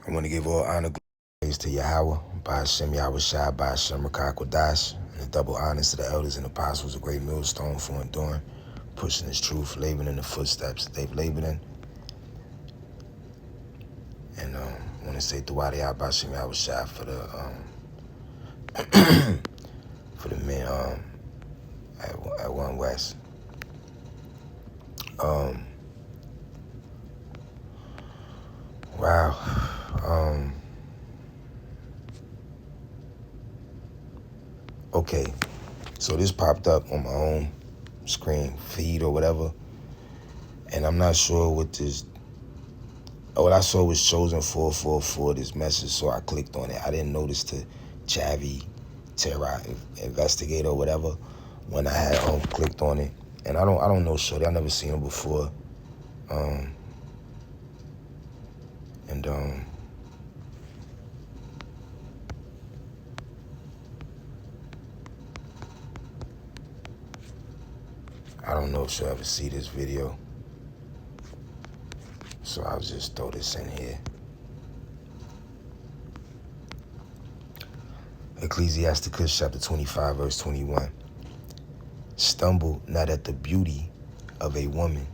I want to give all honor, praise to Yahweh, by Hashem Yahweh Shai, by Hashem Rakak Wadash, and the double honors to the elders and apostles, a great millstone for enduring, pushing his truth, laboring in the footsteps that they've labored in. And I want to say Dua Yah by Hashem Yahweh Shai for the for the men at One West. Wow. Okay, so this popped up on my own screen feed or whatever, and I'm not sure what this. What I saw was chosen 444, this message, so I clicked on it. I didn't notice the Chhavi Zaine investigator or whatever when I had clicked on it, and I don't know Shorty. I never seen her before, I don't know if she'll ever see this video, so I'll just throw this in here. Ecclesiasticus chapter 25, verse 21. Stumble not at the beauty of a woman.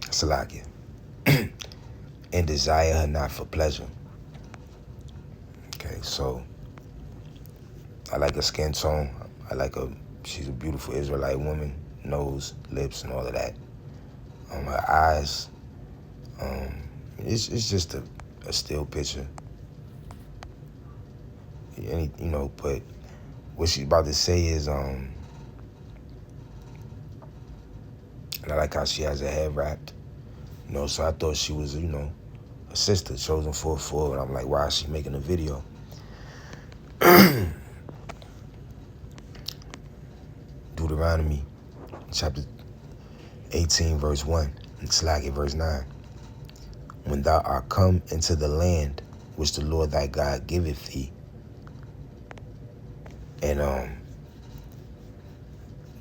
Salakia. And desire her not for pleasure. Okay, so I like her skin tone. She's a beautiful Israelite woman, nose, lips, and all of that. Her eyes, it's just a still picture. But what she's about to say is, and I like how she has her hair wrapped, so I thought she was, a sister, chosen 4-4, and I'm like, why is she making a video? Deuteronomy chapter 18, verse 1, and Slack verse 9. When thou art come into the land which the Lord thy God giveth thee, and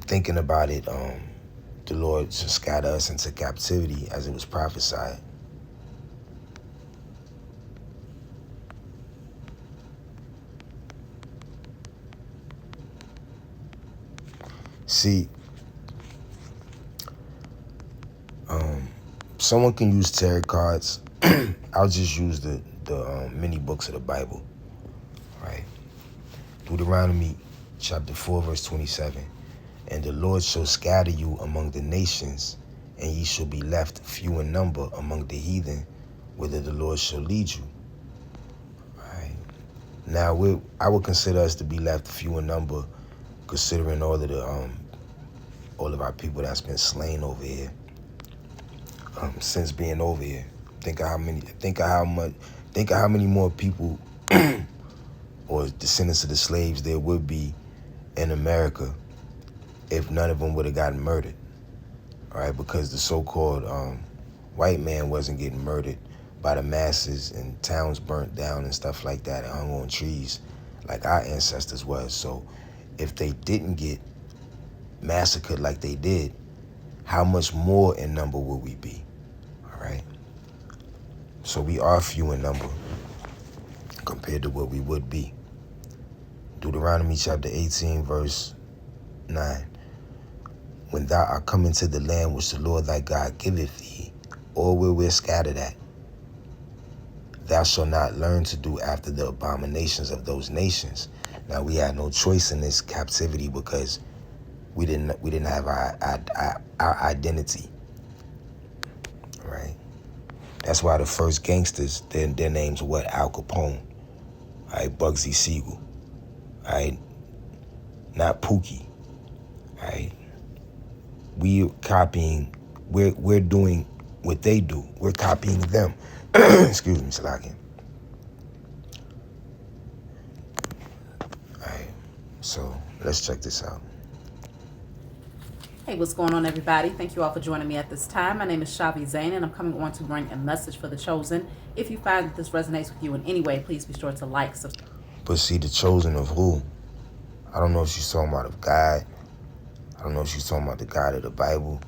thinking about it, the Lord shall scatter us into captivity as it was prophesied. See, someone can use tarot cards. I'll just use the many books of the Bible, right? Deuteronomy chapter 4, verse 27. And the Lord shall scatter you among the nations, and ye shall be left few in number among the heathen, whither the Lord shall lead you. Right. Now, I would consider us to be left few in number, considering all of our people that's been slain over here since being over here. Think of how many more people or descendants of the slaves there would be in America if none of them would have gotten murdered. All right, because the so-called white man wasn't getting murdered by the masses and towns burnt down and stuff like that and hung on trees like our ancestors was. So if they didn't get massacred like they did, how much more in number would we be? All right. So we are few in number compared to what we would be. Deuteronomy chapter 18, verse 9. When thou art come into the land which the Lord thy God giveth thee, or where we're scattered at, thou shalt not learn to do after the abominations of those nations. Now we had no choice in this captivity because we didn't have our identity, right? That's why the first gangsters, their names were what? Al Capone, all right? Bugsy Siegel, all right? Not Pookie, all right? We're doing what they do. We're copying them. Excuse me, Salakia. All right, so let's check this out. Hey, what's going on, everybody? Thank you all for joining me at this time. My name is Chhavi Zaine, and I'm coming on to bring a message for the chosen. If you find that this resonates with you in any way, please be sure to like, subscribe. But see, the chosen of who? I don't know if she's talking about of God. I don't know if she's talking about the God of the Bible.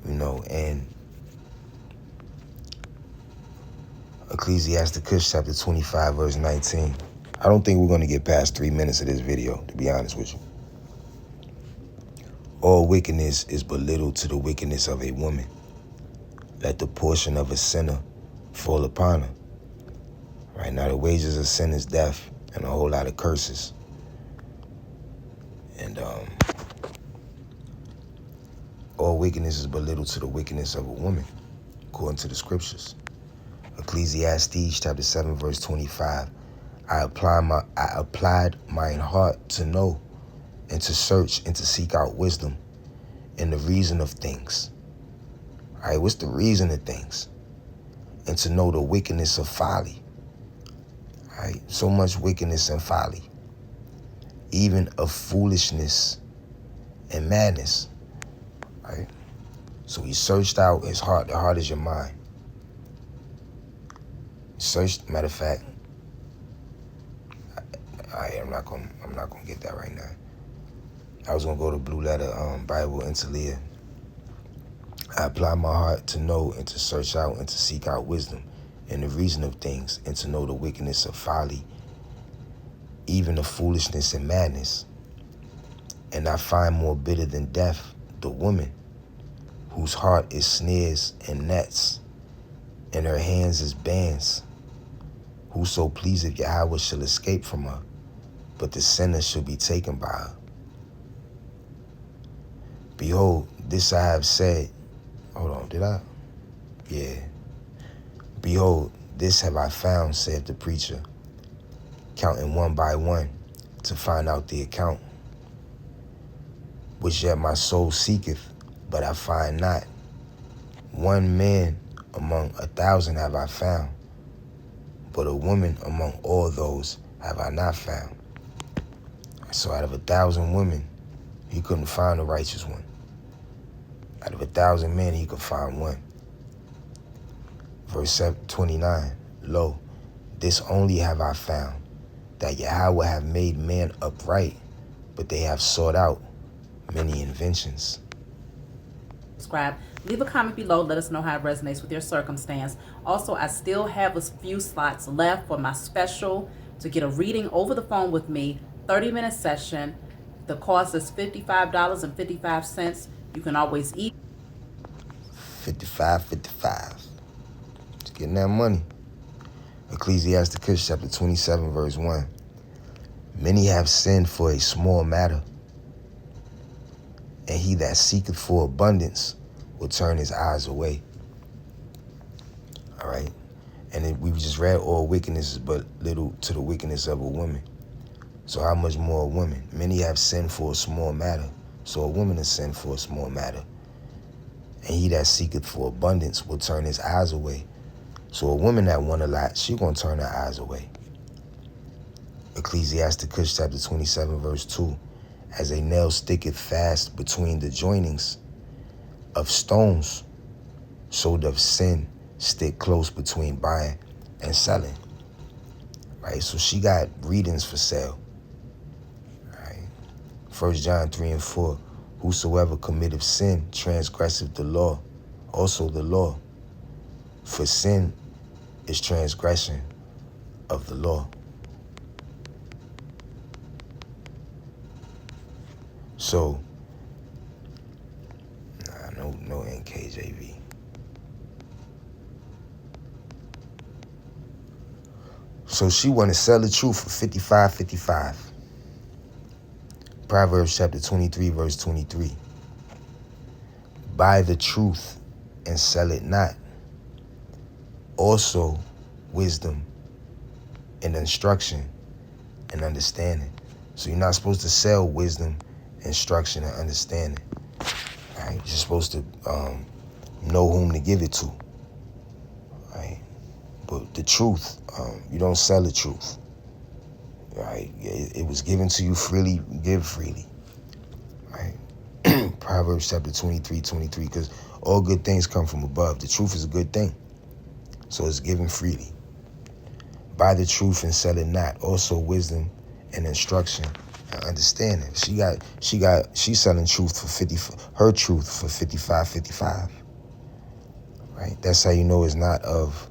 And Ecclesiasticus chapter 25, verse 19. I don't think we're going to get past 3 minutes of this video, to be honest with you. All wickedness is but little to the wickedness of a woman. Let the portion of a sinner fall upon her. Right now, the wages of sin is death and a whole lot of curses. And all wickedness is but little to the wickedness of a woman, according to the scriptures. Ecclesiastes chapter 7, verse 25. I applied mine heart to know and to search and to seek out wisdom and the reason of things. All right, what's the reason of things? And to know the wickedness of folly. All right, so much wickedness and folly, even of foolishness and madness. All right, so he searched out his heart. The heart is your mind. He searched. Matter of fact, I'm not gonna get that right now. I was gonna go to Blue Letter Bible into Leah. I apply my heart to know and to search out and to seek out wisdom and the reason of things and to know the wickedness of folly, even the foolishness and madness. And I find more bitter than death the woman whose heart is snares and nets and her hands is bands. Whoso pleaseth Yahweh shall escape from her, but the sinner shall be taken by her. Behold, this I have said. Hold on, did I? Yeah. Behold, this have I found, saith the preacher, counting one by one to find out the account, which yet my soul seeketh, but I find not. One man among 1,000 have I found, but a woman among all those have I not found. So out of 1,000 women, he couldn't find a righteous one. Out of 1,000 men, he could find one. Verse 29, lo, this only have I found, that Yahweh have made man upright, but they have sought out many inventions. Subscribe. Leave a comment below. Let us know how it resonates with your circumstance. Also, I still have a few slots left for my special to get a reading over the phone with me, 30-minute session. The cost is $55.55. You can always eat. $55. Just getting that money. Ecclesiasticus chapter 27, verse 1. Many have sinned for a small matter, and he that seeketh for abundance will turn his eyes away. All right. And we just read all wickedness is but little to the wickedness of a woman. So how much more a woman? Many have sinned for a small matter. So a woman has sinned for a small matter. And he that seeketh for abundance will turn his eyes away. So a woman that want a lot, she gonna turn her eyes away. Ecclesiasticus chapter 27, verse 2. As a nail sticketh fast between the joinings of stones, so doth sin stick close between buying and selling. Right? So she got readings for sale. Right? 1 John 3 and 4. Whosoever committeth sin transgresseth the law, also the law. For sin is transgression of the law. So, no NKJV. So she want to sell the truth for $55.55. Proverbs chapter 23, verse 23. Buy the truth and sell it not. Also wisdom and instruction and understanding. So you're not supposed to sell wisdom, instruction, and understanding. Right? You're supposed to know whom to give it to. Right? But the truth, you don't sell the truth. Right? It was given to you freely, give freely. Right? Proverbs chapter 23, 23, because all good things come from above. The truth is a good thing. So it's given freely. Buy the truth and sell it not. Also wisdom and instruction and understanding. She's selling truth for her truth for $55.55. Right? That's how you know it's not of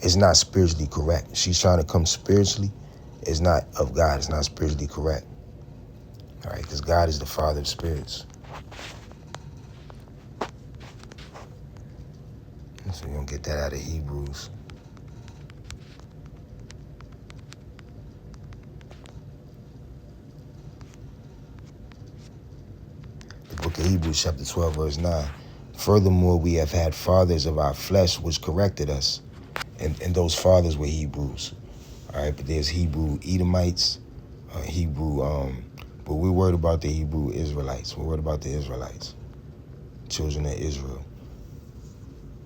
It's not spiritually correct. She's trying to come spiritually. It's not of God. It's not spiritually correct. All right, because God is the Father of spirits. So we're going to get that out of Hebrews. The book of Hebrews, chapter 12, verse 9. Furthermore, we have had fathers of our flesh which corrected us. And those fathers were Hebrews. All right, but there's Hebrew Edomites, but we're worried about the Hebrew Israelites. We're worried about the Israelites, children of Israel.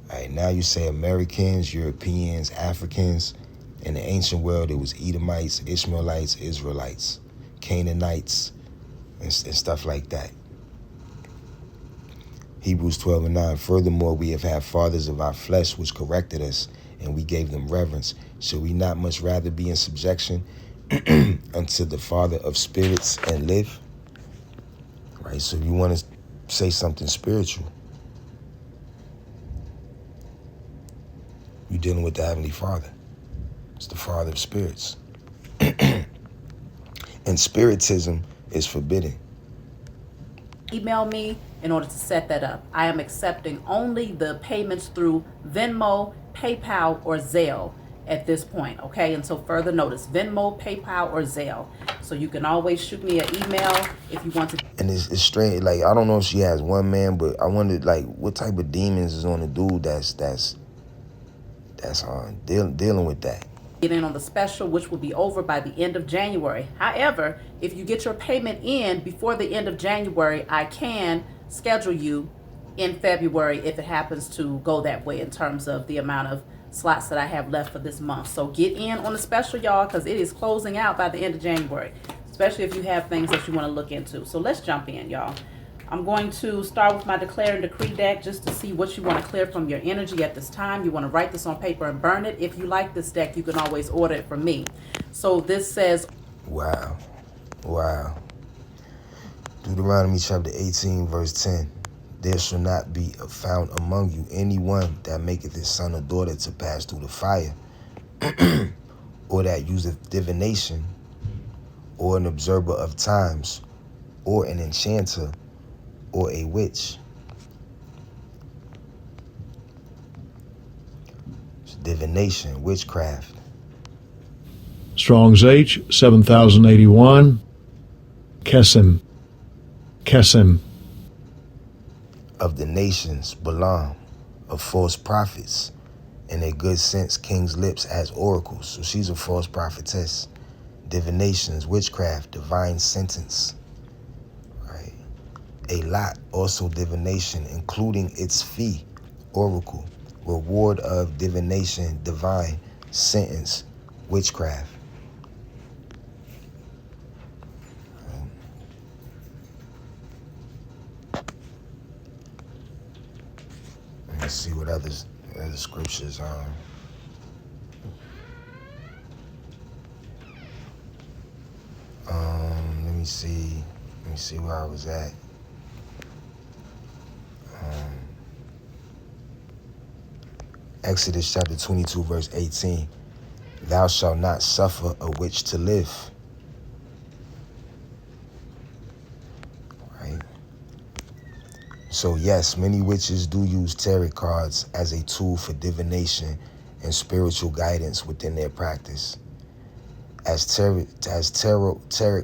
All right, now you say Americans, Europeans, Africans. In the ancient world, it was Edomites, Ishmaelites, Israelites, Canaanites, and stuff like that. Hebrews 12 and 9. Furthermore, we have had fathers of our flesh which corrected us, and we gave them reverence. Should we not much rather be in subjection unto the Father of spirits and live? Right, so if you want to say something spiritual, you're dealing with the Heavenly Father. It's the Father of spirits. And spiritism is forbidden. Email me in order to set that up. I am accepting only the payments through Venmo, PayPal, or Zelle at this point, okay? Until further notice, Venmo, PayPal, or Zelle. So you can always shoot me an email if you want to. And it's strange. Like, I don't know if she has one man, but I wondered, like, what type of demons is on the dude that's dealing with that. Get in on the special, which will be over by the end of January. However, if you get your payment in before the end of January, I can schedule you in February if it happens to go that way in terms of the amount of slots that I have left for this month. So get in on the special, y'all, because it is closing out by the end of January, especially if you have things that you want to look into. So let's jump in, y'all. I'm going to start with my Declare and Decree deck just to see what you want to clear from your energy at this time. You want to write this on paper and burn it. If you like this deck, you can always order it from me. So this says, Wow. Deuteronomy chapter 18, verse 10. There shall not be found among you anyone that maketh his son or daughter to pass through the fire, or that useth divination, or an observer of times, or an enchanter, or a witch. It's divination, witchcraft. Strong's H, 7081. Kesem. Of the nations, Balaam, of false prophets, in a good sense, king's lips as oracles. So she's a false prophetess. Divinations, witchcraft, divine sentence. Right. A lot, also divination, including its fee, oracle, reward of divination, divine sentence, witchcraft. Let's see what other scriptures. Let me see where I was at. Exodus chapter 22, verse 18. Thou shalt not suffer a witch to live. Right? So yes, many witches do use tarot cards as a tool for divination and spiritual guidance within their practice. As tarot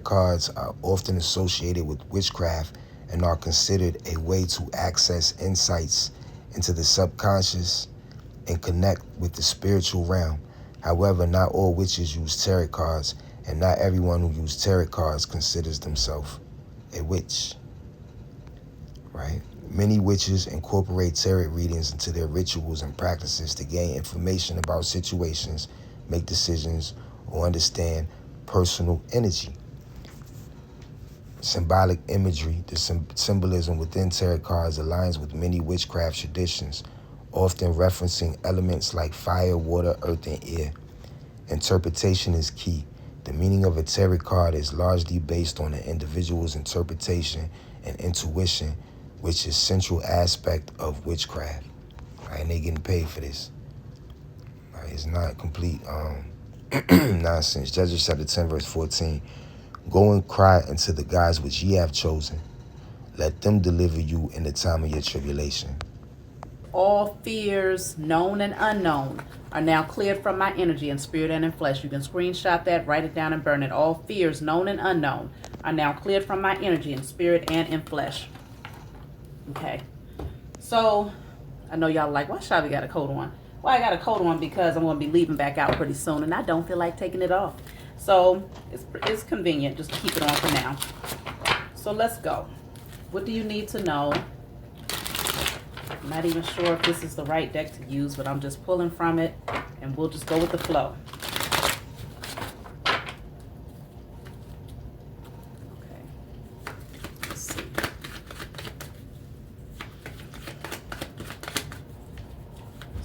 cards are often associated with witchcraft and are considered a way to access insights into the subconscious and connect with the spiritual realm. However, not all witches use tarot cards, and not everyone who uses tarot cards considers themselves a witch. Right? Many witches incorporate tarot readings into their rituals and practices to gain information about situations, make decisions, or understand personal energy. Symbolic imagery, the symbolism within tarot cards aligns with many witchcraft traditions, often referencing elements like fire, water, earth, and air. Interpretation is key. The meaning of a tarot card is largely based on an individual's interpretation and intuition, which is a central aspect of witchcraft. Right? And they getting paid for this. Right? It's not complete nonsense. Judges chapter 10, verse 14. Go and cry unto the gods which ye have chosen. Let them deliver you in the time of your tribulation. All fears, known and unknown, are now cleared from my energy in spirit and in flesh. You can screenshot that, write it down, and burn it. All fears, known and unknown, are now cleared from my energy in spirit and in flesh. Okay. So, I know y'all like, why Chhavi got a coat on? Well, I got a coat on because I'm going to be leaving back out pretty soon, and I don't feel like taking it off. So, it's convenient just to keep it on for now. So, let's go. What do you need to know? I'm not even sure if this is the right deck to use, but I'm just pulling from it, and we'll just go with the flow. Okay. Let's see.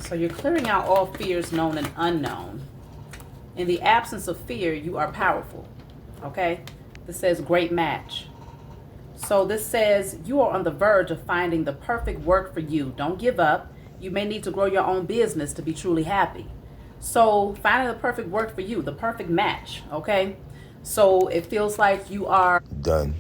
So you're clearing out all fears known and unknown. In the absence of fear, you are powerful. Okay? This says great match. So this says you are on the verge of finding the perfect work for you. Don't give up. You may need to grow your own business to be truly happy. So finding the perfect work for you, the perfect match, okay? So it feels like you are Done.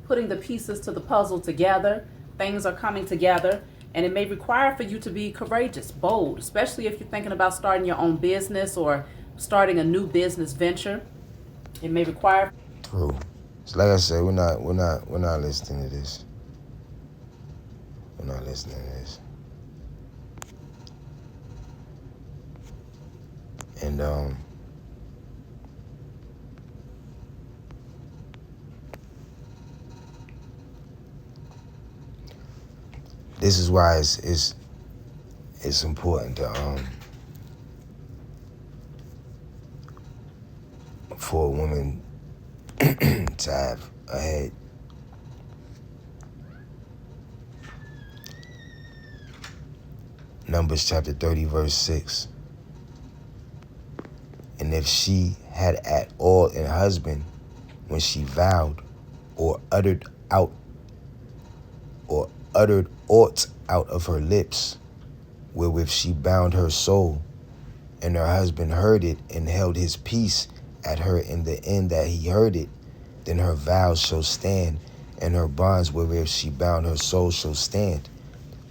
putting the pieces to the puzzle together. Things are coming together, and it may require for you to be courageous, bold, especially if you're thinking about starting your own business or starting a new business venture. It may require True. So like I said, we're not listening to this. We're not listening to this. And this is why it's important to for a woman to have a head. Numbers chapter 30, verse 6. And if she had at all an husband when she vowed or uttered aught out of her lips, wherewith she bound her soul, and her husband heard it and held his peace at her in the end that he heard it, then her vows shall stand, and her bonds wherewith she bound her soul shall stand.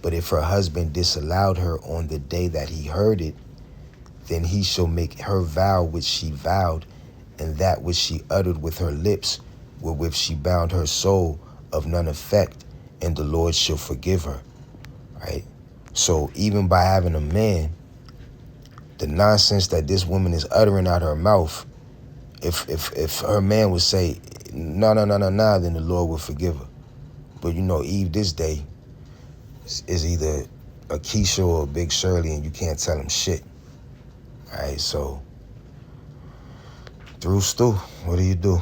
But if her husband disallowed her on the day that he heard it, then he shall make her vow which she vowed, and that which she uttered with her lips, wherewith she bound her soul, of none effect, and the Lord shall forgive her. Right? So even by having a man, the nonsense that this woman is uttering out her mouth, if her man would say, no, then the Lord will forgive her. But Eve this day is either a Keisha or a Big Shirley, and you can't tell him shit. All right, so through Stu, what do you do?